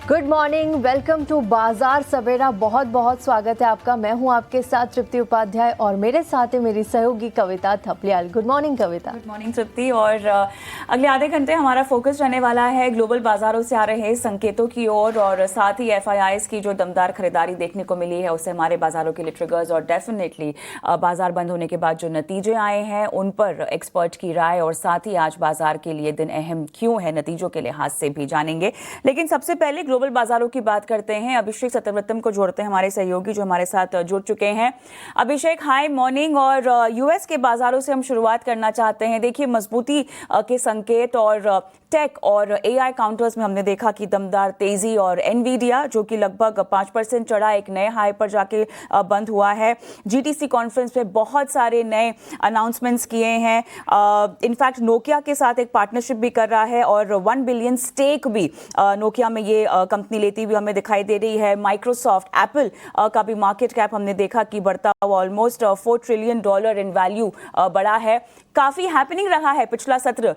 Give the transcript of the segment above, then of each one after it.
Good morning, welcome to बाजार सवेरा। बहुत बहुत स्वागत है आपका। मैं हूं आपके साथ तृप्ति उपाध्याय और मेरे साथ है मेरी सहयोगी कविता थपलियाल। गुड मॉर्निंग कविता। गुड मॉर्निंग तृप्ति। और अगले आधे घंटे हमारा फोकस रहने वाला है ग्लोबल बाजारों से आ रहे संकेतों की ओर और साथ ही एफआईआईज की जो दमदार खरीदारी देखने को मिली है उससे हमारे बाजारों के लिए ट्रिगर्स और डेफिनेटली बाजार बंद होने के बाद जो नतीजे आए हैं उन पर एक्सपर्ट की राय और साथ ही आज बाजार के लिए दिन अहम क्यों है नतीजों के लिहाज से भी जानेंगे। लेकिन सबसे पहले ग्लोबल बाजारों की बात करते हैं। अभिषेक सत्यव्रतम को जोड़ते हैं हमारे सहयोगी जो हमारे साथ जुड़ चुके हैं। अभिषेक, हाय मॉर्निंग। और यूएस के बाजारों से हम शुरुआत करना चाहते हैं। देखिए, मजबूती के संकेत और टेक और एआई काउंटर्स में हमने देखा कि दमदार तेजी और एनवीडिया जो कि लगभग 5% चढ़ा एक नए हाई पर जाके बंद हुआ है। जीटीसी कॉन्फ्रेंस पे बहुत सारे नए अनाउंसमेंट्स किए हैं। इनफैक्ट नोकिया के साथ एक पार्टनरशिप भी कर रहा है और 1 बिलियन स्टेक भी नोकिया में ये कंपनी लेती हुई हमें दिखाई दे रही है। माइक्रोसॉफ्ट, एप्पल का भी मार्केट कैप हमने देखा कि बढ़ता हुआ ऑलमोस्ट $4 ट्रिलियन इन वैल्यू बढ़ा है। काफी हैपनिंग रहा है पिछला सत्र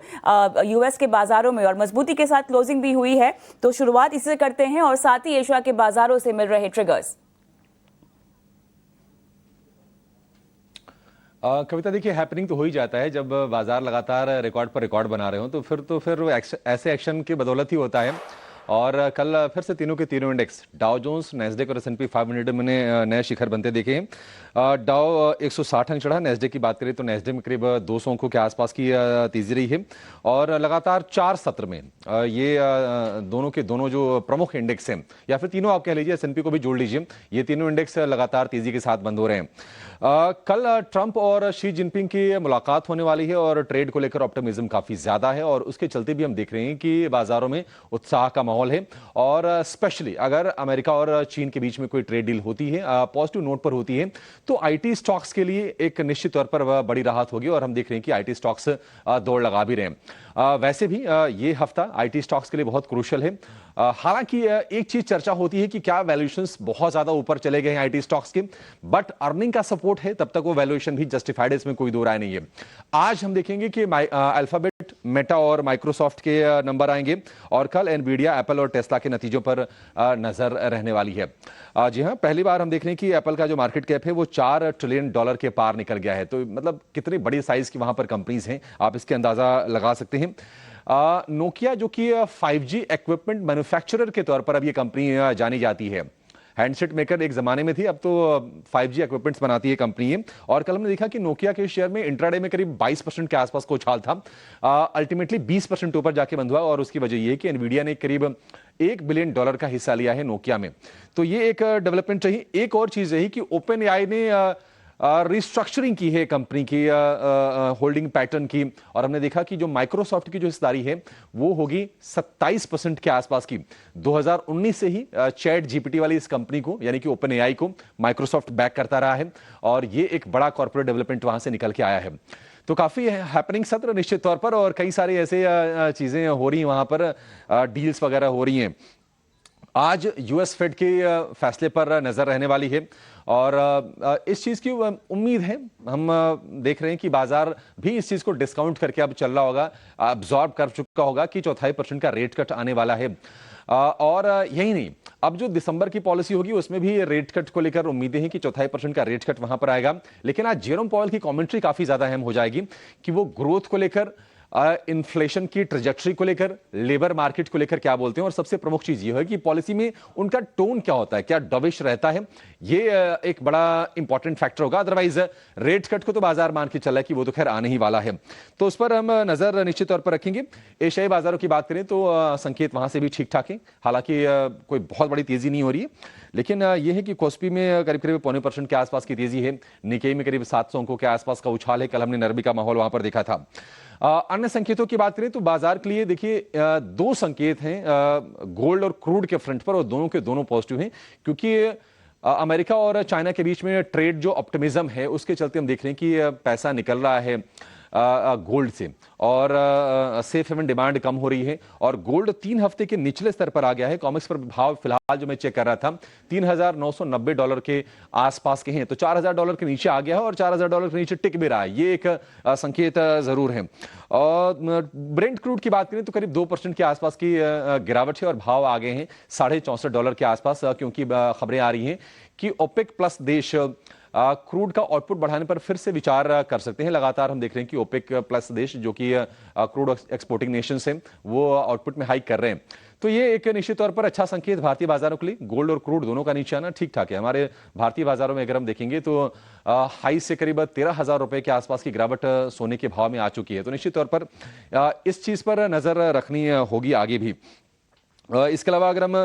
यूएस के बाजारों में और मजबूती के साथ क्लोजिंग भी हुई है। तो शुरुआत इससे करते हैं और साथ ही एशिया के बाजारों से मिल रहे ट्रिगर्स। कविता, देखिए, हैपनिंग तो हो ही जाता है जब बाजार लगातार रिकॉर्ड पर रिकॉर्ड बना रहे हो तो फिर ऐसे एक्शन की बदौलत ही होता है। और कल फिर से तीनों के तीनों इंडेक्स डाउ जोन्स, नैस्डैक और S&P 500 में नए शिखर बनते देखे। डाउ 160 अंक चढ़ा। नैस्डैक की बात करें तो नैस्डैक में करीब 200 अंकों के आसपास की तेजी रही है और लगातार 4 सत्र में ये दोनों के दोनों जो प्रमुख इंडेक्स हैं या फिर तीनों आप कह लीजिए, S&P को भी जोड़ लीजिए, ये तीनों इंडेक्स लगातार तेजी के साथ बंद हो रहे हैं। कल ट्रंप और शी जिनपिंग की मुलाकात होने वाली है और ट्रेड को लेकर ऑप्टिमिज्म काफी ज्यादा है और उसके चलते भी हम देख रहे हैं कि बाजारों में उत्साह का माहौल है। और स्पेशली अगर अमेरिका और चीन के बीच में कोई ट्रेड डील होती है, पॉजिटिव नोट पर होती है, तो आईटी स्टॉक्स के लिए एक निश्चित तौर पर बड़ी राहत होगी और हम देख रहे हैं कि आईटी स्टॉक्स दौड़ लगा भी रहे हैं। वैसे भी ये हफ्ता आईटी स्टॉक्स के लिए बहुत क्रूशियल है। हालांकि एक चीज चर्चा होती है कि क्या वैल्यूएशंस बहुत ज्यादा ऊपर चले गए हैं आईटी स्टॉक्स के, बट अर्निंग का सपोर्ट है तब तक वो वैल्यूएशन भी जस्टिफाइड है, इसमें कोई दो राय नहीं है। आज हम देखेंगे कि अल्फाबेट, मेटा और माइक्रोसॉफ्ट के नंबर आएंगे और कल एनवीडिया, एप्पल और टेस्ला के नतीजों पर नजर रहने वाली है। जी हां, पहली बार हम देख रहे हैं कि एप्पल का जो मार्केट कैप है वो $4 ट्रिलियन के पार निकल गया है। तो मतलब कितनी बड़ी साइज की वहां पर कंपनीज हैं, आप इसके अंदाजा लगा सकते हैं। नोकिया जो कि 5G इक्विपमेंट मैन्युफैक्चरर के तौर पर अब ये कंपनी जानी जाती है। हैंडसेट मेकर एक जमाने में थी, अब तो 5G इक्विपमेंट्स बनाती है कंपनी है। और कल हमने देखा कि नोकिया के शेयर में इंट्राडे में करीब 22% के आसपास का उछाल था, अल्टीमेटली 20% ऊपर जाके बंद हुआ और उसकी वजह यह कि एनवीडिया ने करीब $1 बिलियन का हिस्सा लिया है नोकिया में। तो ये एक डेवलपमेंट रही। एक और चीज रही कि ओपन एआई ने रिस्ट्रक्चरिंग की है कंपनी की होल्डिंग पैटर्न की और हमने देखा कि जो माइक्रोसॉफ्ट की जो हिस्सेदारी है वो होगी 27% के आसपास की। 2019 से ही चैट जीपीटी वाली इस कंपनी को यानी कि ओपन एआई को माइक्रोसॉफ्ट बैक करता रहा है और ये एक बड़ा कॉर्पोरेट डेवलपमेंट वहां से निकल के आया है। तो काफी हैपनिंग सत्र निश्चित तौर पर और कई सारी ऐसे चीजें हो रही हैं वहां पर, डील्स वगैरह हो रही हैं। आज यूएस फेड के फैसले पर नजर रहने वाली है और इस चीज की उम्मीद है, हम देख रहे हैं कि बाजार भी इस चीज को डिस्काउंट करके अब चल रहा होगा, अब्सॉर्ब कर चुका होगा कि 0.25% का रेट कट आने वाला है। और यही नहीं, अब जो दिसंबर की पॉलिसी होगी उसमें भी रेट कट को लेकर उम्मीदें हैं कि 0.25% का रेट कट वहां पर आएगा। लेकिन आज जेरोम पॉवेल की कमेंट्री काफी ज्यादा अहम हो जाएगी कि वो ग्रोथ को लेकर, इन्फ्लेशन की ट्रेजेक्टरी को लेकर, लेबर मार्केट को लेकर क्या बोलते हैं और सबसे प्रमुख चीज ये है कि पॉलिसी में उनका टोन क्या होता है, क्या डविश रहता है, ये एक बड़ा इंपॉर्टेंट फैक्टर होगा। अदरवाइज रेट कट को तो बाजार मान के चला है कि वो तो खैर आने ही वाला है, तो उस पर हम नजर निश्चित तौर पर रखेंगे। एशियाई बाजारों की बात करें तो संकेत वहां से भी ठीक ठाक है, हालांकि कोई बहुत बड़ी तेजी नहीं हो रही है, लेकिन यह है कि कोस्पी में करीब करीब 0.25% के आसपास की तेजी है। निकेई में करीब 700 अंकों के आसपास का उछाल है। कल हमने नरमी का माहौल वहां पर देखा था। अन्य संकेतों की बात करें तो बाजार के लिए देखिए दो संकेत हैं गोल्ड और क्रूड के फ्रंट पर और दोनों के दोनों पॉजिटिव हैं, क्योंकि अमेरिका और चाइना के बीच में ट्रेड जो ऑप्टिमिज्म है उसके चलते हम देख रहे हैं कि पैसा निकल रहा है गोल्ड से, और सेफ हेवन डिमांड कम हो रही है और गोल्ड 3 हफ्ते के निचले स्तर पर आ गया है। कॉमिक्स पर भाव फिलहाल जो मैं चेक कर रहा था $3,990 के आसपास के हैं, तो $4,000 के नीचे आ गया है और $4,000 के नीचे टिक भी रहा है। ये एक संकेत जरूर है। और ब्रेंट क्रूड की बात करें तो करीब 2% के आसपास की गिरावट है और भाव आ गए हैं $64.5 के आसपास, क्योंकि खबरें आ रही हैं कि ओपेक प्लस देश क्रूड का आउटपुट बढ़ाने पर फिर से विचार कर सकते हैं। लगातार हम देख रहे हैं कि ओपेक प्लस देश जो कि क्रूड एक्सपोर्टिंग नेशंस हैं वो आउटपुट में हाइक कर रहे हैं। तो ये एक निश्चित तौर पर अच्छा संकेत भारतीय बाजारों के लिए। गोल्ड और क्रूड दोनों का नीचे आना ठीक ठाक है। हमारे भारतीय बाजारों में अगर हम देखेंगे तो हाई से करीब 13,000 रुपए के आसपास की गिरावट सोने के भाव में आ चुकी है। तो निश्चित तौर पर इस चीज पर नजर रखनी होगी आगे भी। इसके अलावा अगर हम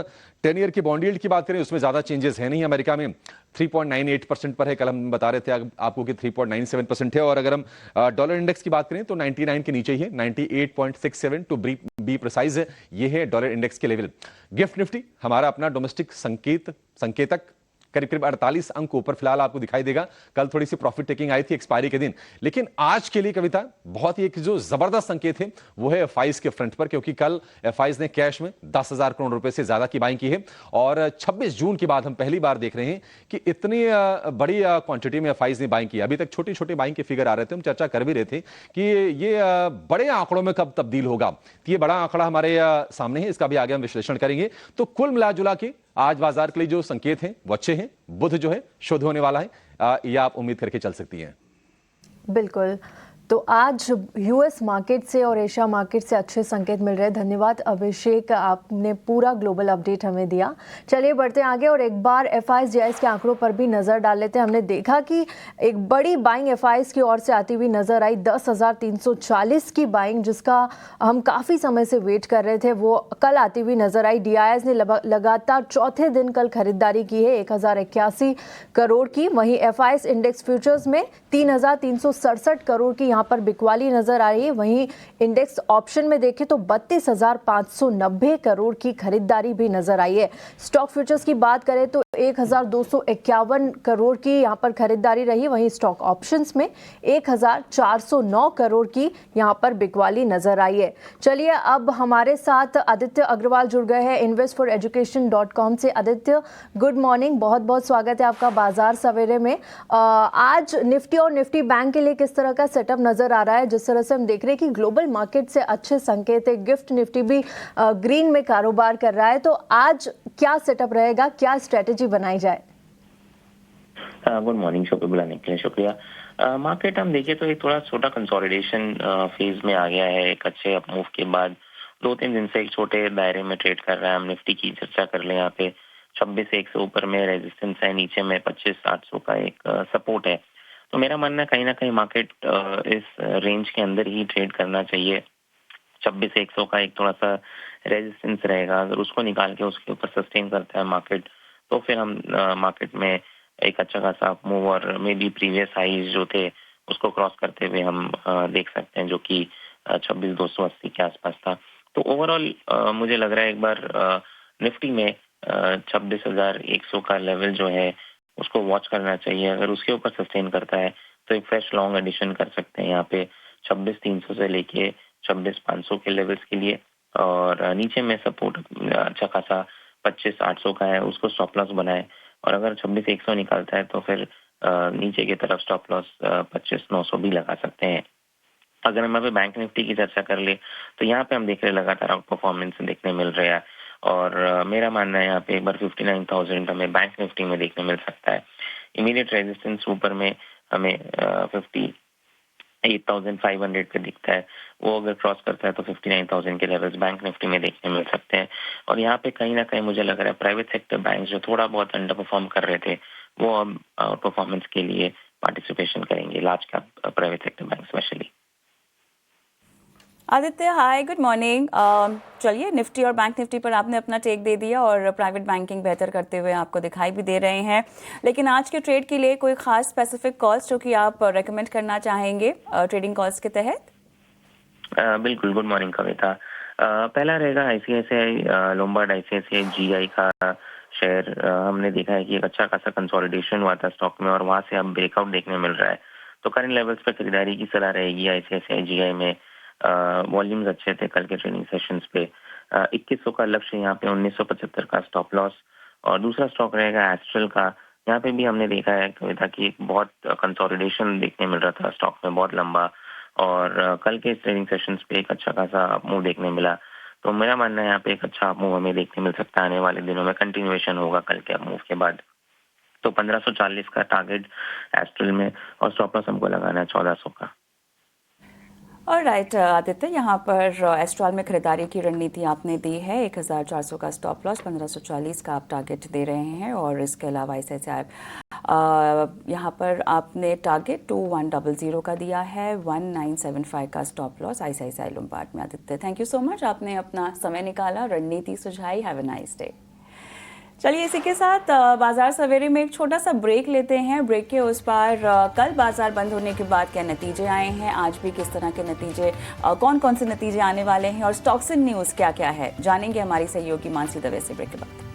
10 ईयर की बॉन्ड यील्ड की बात करें, उसमें ज्यादा चेंजेस है नहीं। अमेरिका में 3.98% पर है, कल हम बता रहे थे आपको कि 3.97% है। और अगर हम डॉलर इंडेक्स की बात करें तो 99 के नीचे ही है, 98.67 टू बी प्रिसाइज है, ये है डॉलर इंडेक्स के लेवल। गिफ्ट निफ्टी हमारा अपना डोमेस्टिक संकेतक करीब करीब 48 अंक ऊपर फिलहाल आपको दिखाई देगा। कल थोड़ी सी प्रॉफिट टेकिंग आई थी एक्सपायरी के दिन, लेकिन आज के लिए कविता बहुत ही एक जो जबरदस्त संकेत है वो है एफआईज के फ्रंट पर, क्योंकि कल एफआईज ने कैश में 10,000 करोड़ रुपए से ज्यादा की बाइंग की है। और 26 जून के बाद हम पहली बार देख रहे हैं कि इतनी बड़ी क्वांटिटी में एफआईज ने बाइंग की। अभी तक छोटी छोटी बाइंग के फिगर आ रहे थे, हम चर्चा कर भी रहे थे कि ये बड़े आंकड़ों में कब तब्दील होगा। तो ये बड़ा आंकड़ा हमारे सामने है, इसका भी आगे हम विश्लेषण करेंगे। तो कुल मिला जुला के आज बाजार के लिए जो संकेत हैं वो अच्छे हैं। बुध जो है शुद्ध होने वाला है, ये आप उम्मीद करके चल सकती हैं। बिल्कुल। तो आज यूएस मार्केट से और एशिया मार्केट से अच्छे संकेत मिल रहे हैं। धन्यवाद अभिषेक, आपने पूरा ग्लोबल अपडेट हमें दिया। चलिए बढ़ते हैं आगे और एक बार एफआईज जीआईएस के आंकड़ों पर भी नजर डाल लेते हैं। हमने देखा कि एक बड़ी बाइंग एफआईज की ओर से आती हुई नजर आई, 10,340 की बाइंग, जिसका हम काफी समय से वेट कर रहे थे, वो कल आती हुई नजर आई। डीआईएस ने लगातार चौथे दिन कल खरीदारी की है 1,081 करोड़ की। वहीं एफआईज इंडेक्स फ्यूचर्स में 3,367 करोड़ की पर बिकवाली नजर आ रही है। वहीं इंडेक्स ऑप्शन में देखें तो 32,590 करोड़ की खरीदारी भी नजर आई है। स्टॉक फ्यूचर्स की बात करें तो 1,251 करोड़ की यहां पर खरीदारी रही। वहीं स्टॉक ऑप्शंस में 1,409 करोड़ की यहां पर बिकवाली नजर आई है। चलिए अब हमारे साथ आदित्य अग्रवाल जुड़ गए हैं investforeducation.com से। आदित्य, गुड मॉर्निंग, बहुत बहुत स्वागत है आपका बाजार सवेरे में। आज निफ्टी और निफ्टी बैंक के लिए किस तरह का सेटअप नजर आ रहा है? जिस तरह से हम देख रहे हैं कि ग्लोबल मार्केट से अच्छे संकेत है, गिफ्ट निफ्टी भी ग्रीन में कारोबार कर रहा है, तो आज क्या सेटअप रहेगा, क्या स्ट्रेटेजी बनाई जाए? गुड मॉर्निंग, शो पे बुलाने के लिए शुक्रिया। मार्केट हम देखें तो एक थोड़ा छोटा कंसोलिडेशन फेज में आ गया है। एक अच्छे अप मूव के बाद 2-3 दिन से एक छोटे दायरे में ट्रेड कर रहा है। हम निफ्टी की चर्चा कर लें, यहाँ पे 26,100 से ऊपर में रेजिस्टेंस है, नीचे में 25,800 का एक सपोर्ट है। तो मेरा मानना है कहीं ना कहीं मार्केट इस रेंज के अंदर ही ट्रेड करना चाहिए। 26,100 का एक थोड़ा सा रेजिस्टेंस रहेगा, अगर उसको निकाल के उसके ऊपर सस्टेन करता है मार्केट तो फिर हम मार्केट में एक अच्छा खासा मूव और मे बी प्रीवियस हाइज जो थे उसको क्रॉस करते हुए हम देख सकते हैं, जो कि 26,280 के आसपास था। तो ओवरऑल मुझे लग रहा है एक बार निफ्टी में 26,100 का लेवल जो है उसको वॉच करना चाहिए। अगर उसके ऊपर सस्टेन करता है तो एक फ्रेश लॉन्ग एडिशन कर सकते हैं यहाँ पे 26,300 से लेके 26,500 के लेवल्स के लिए। और नीचे में सपोर्ट अच्छा खासा 25,800 का है, उसको स्टॉप लॉस बनाए। और अगर 26,100 निकालता है तो फिर नीचे की तरफ स्टॉप लॉस 25,900 भी लगा सकते हैं। अगर हम यहाँ पे बैंक निफ्टी की चर्चा कर ले तो यहाँ पे हम देख रहे हैं लगातार आउट परफॉर्मेंस देखने मिल रहा है। और मेरा मानना है यहाँ पे एक बार 59,000 हमें बैंक निफ्टी में देखने मिल सकता है। इमीडिएट रेजिस्टेंस ऊपर में हमें 58,500 पे दिखता है, वो अगर क्रॉस करता है तो 59,000 के लेवल्स बैंक निफ्टी में देखने मिल सकते हैं। और यहाँ पे कहीं ना कहीं मुझे लग रहा है प्राइवेट सेक्टर बैंक जो थोड़ा बहुत अंडर परफॉर्म कर रहे थे वो अब परफॉर्मेंस के लिए पार्टिसिपेशन करेंगे, large cap private sector bank specially. Aditya hi, good morning. चलिए निफ्टी और बैंक निफ्टी पर आपने अपना टेक दे दिया और प्राइवेट बैंकिंग बेहतर करते हुए आपको दिखाई भी दे रहे हैं, लेकिन आज के ट्रेड के लिए कोई खास स्पेसिफिक कॉल्स जो कि आप रेकमेंड करना चाहेंगे ट्रेडिंग कॉल्स के तहत? बिल्कुल, गुड मॉर्निंग कविता। पहला रहेगा आईसीआईसीआई लोम्बार्ड आईसीआईसीआई जीआई का शेयर। हमने देखा है कि एक अच्छा खासा कंसोलिडेशन हुआ था स्टॉक में और वहां से अब ब्रेकआउट देखने मिल रहा है। तो करंट लेवल्स पे खरीदारी की सलाह रहेगी। आईसीआईसीआई जीआई में वॉल्यूम्स अच्छे थे कल के ट्रेडिंग सेशंस पे। 2100 का लक्ष्य, यहाँ पे 1975 का स्टॉप लॉस। और दूसरा स्टॉक रहेगा एस्ट्रल का। यहाँ पे भी हमने देखा है कविता की एक बहुत कंसोलिडेशन देखने मिल रहा था स्टॉक में, बहुत लंबा, और कल के ट्रेडिंग सेशंस पे एक अच्छा खासा मूव देखने मिला। तो मेरा मानना है यहाँ पे एक अच्छा मूव हमें देखने मिल सकता है आने वाले दिनों में, कंटिन्यूएशन होगा कल के मूव के बाद। तो 1540 का टारगेट एस्ट्रल में, और स्टॉप लॉस हमको लगाना है 1400 का। और राइट आदित्य, यहाँ पर एस्ट्रॉल में खरीदारी की रणनीति आपने दी है। 1400 का स्टॉप लॉस, 1540 का आप टारगेट दे रहे हैं, और इसके अलावा आईसीआईसीआई यहाँ पर आपने टारगेट 2100 का दिया है, 1975 का स्टॉप लॉस आईसीआईसीआई लोम्बार्ड में। Aditya, thank you so much, आपने अपना समय निकाला, रणनीति सुझाई। Have a nice day. चलिए इसी के साथ बाजार सवेरे में एक छोटा सा ब्रेक लेते हैं। ब्रेक के उस पार कल बाजार बंद होने के बाद क्या नतीजे आए हैं, आज भी किस तरह के नतीजे, कौन कौन से नतीजे आने वाले हैं, और स्टॉक्स इन न्यूज़ क्या क्या है, जानेंगे हमारी सहयोगी मानसी दवे से ब्रेक के बाद।